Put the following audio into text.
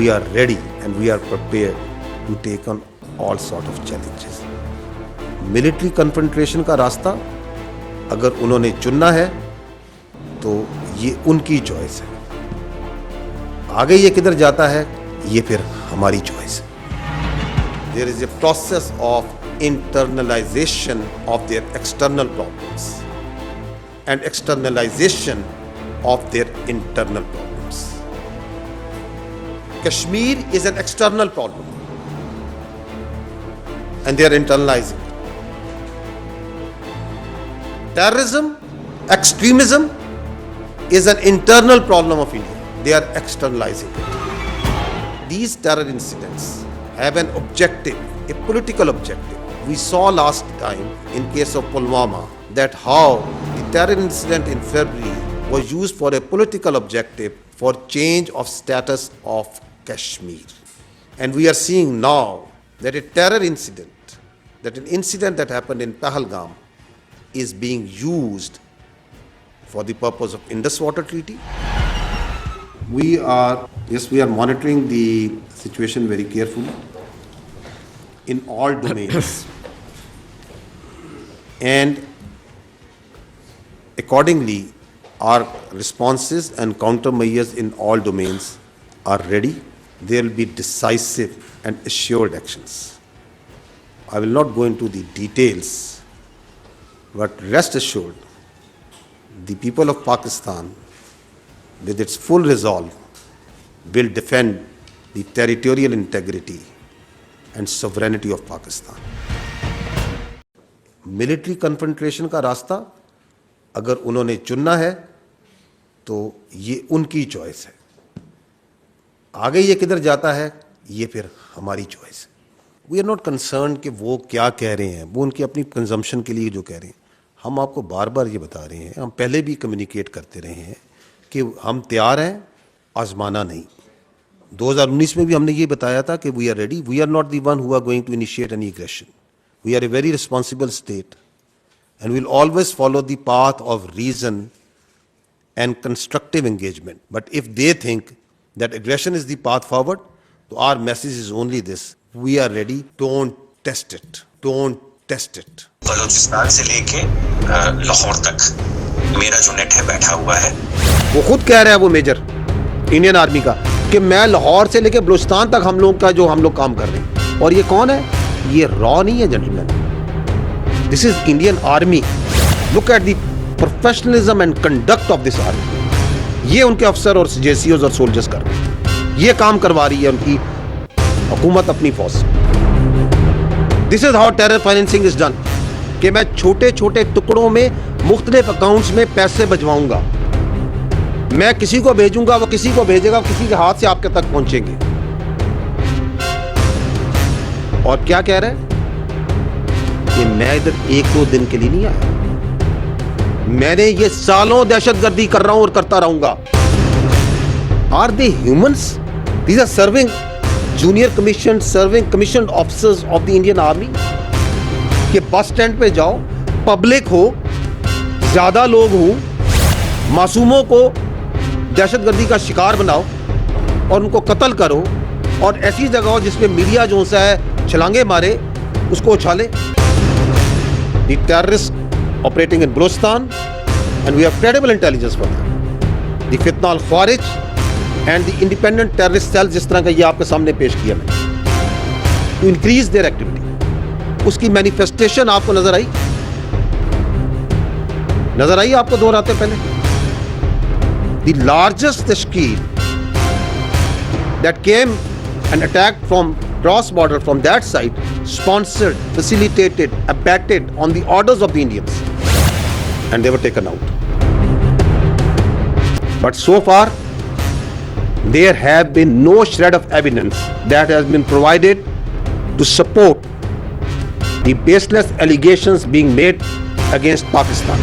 we are ready and we are prepared to take on all sort of challenges. Military confrontation का रास्ता अगर उन्होंने चुनना है तो ये उनकी चॉइस है. आगे ये किधर जाता है ये फिर हमारी चॉइस है. There is a process of internalization of their external problems and externalization of their internal problems. Kashmir is an external problem and they are internalizing it. Terrorism, extremism is an internal problem of India. They are externalizing it. These terror incidents have an objective, a political objective. We saw last time in case of Pulwama that how the terror incident in February was used for a political objective for change of status of Kashmir. And we are seeing now that a terror incident, that an incident that happened in Pahalgam is being used for the purpose of Indus Water Treaty. We are monitoring the situation very carefully in all domains. And accordingly, our responses and countermeasures in all domains are ready. There will be decisive and assured actions. I will not go into the details, but rest assured, the people of Pakistan, with its full resolve, will defend the territorial integrity and sovereignty of Pakistan. Military confrontation का रास्ता अगर उन्होंने चुनना है तो ये उनकी choice है. आगे ये किधर जाता है ये फिर हमारी चॉइस है. वी आर नॉट कंसर्न कि वो क्या कह रहे हैं, वो उनकी अपनी कंजम्पशन के लिए जो कह रहे हैं. हम आपको बार बार ये बता रहे हैं, हम पहले भी कम्युनिकेट करते रहे हैं कि हम तैयार हैं, आजमाना नहीं. 2019 में भी हमने ये बताया था कि we are ready. We are not the one who are going to initiate any aggression. We are a very responsible state and we'll always follow the path of reason and constructive engagement. But if they think that aggression is the path forward, so our message is only this: we are ready. Don't test it. Don't test it. Balochistan से लेके लाहौर तक मेरा जो net है बैठा हुआ है. वो खुद कह रहा है, वो मेजर इंडियन आर्मी का, कि मैं लाहौर से लेके बलूचिस्तान तक हम लोग काम कर रहे हैं. और ये कौन है? ये रॉ नहीं है gentleman. This is Indian Army. Look at the professionalism and conduct of this army. ये उनके अफसर और JCOs और सोल्जर्स कर रहे हैं. ये काम करवा रही है उनकी हुकूमत अपनी फौज से. This is how terror financing is done. कि मैं छोटे छोटे टुकड़ों में मुख्तलिफ अकाउंट्स में पैसे भिजवाऊंगा. मैं किसी को भेजूंगा, वो किसी को भेजेगा, किसी के हाथ से आपके तक पहुंचेंगे. और क्या कह रहे हैं कि मैं इधर 1-2 दिन के लिए नहीं आया, मैंने ये सालों दहशतगर्दी कर रहा हूं और करता रहूंगा. Are they humans? These are serving junior commission, serving commission officers of the Indian army. कि बस स्टैंड पे जाओ, पब्लिक हो, ज्यादा लोग हो, मासूमों को दहशतगर्दी का शिकार बनाओ और उनको कत्ल करो, और ऐसी जगह हो जिसमें मीडिया जो सा है छलांगे मारे, उसको उछाले. The terrorists operating in Balochistan, and we have credible intelligence for that. The Fitna al-Khawarij and the independent terrorist cells, जिस तरह का ये आपके सामने पेश किया मैंने, to increase their activity. उसकी मैनिफेस्टेशन आपको नजर आई आपको दोहराते पहले. The largest tashkeel that came and attacked from cross border from that side, sponsored, facilitated, abetted on the orders of the Indians, and they were taken out. But so far there have been no shred of evidence that has been provided to support the baseless allegations being made against Pakistan.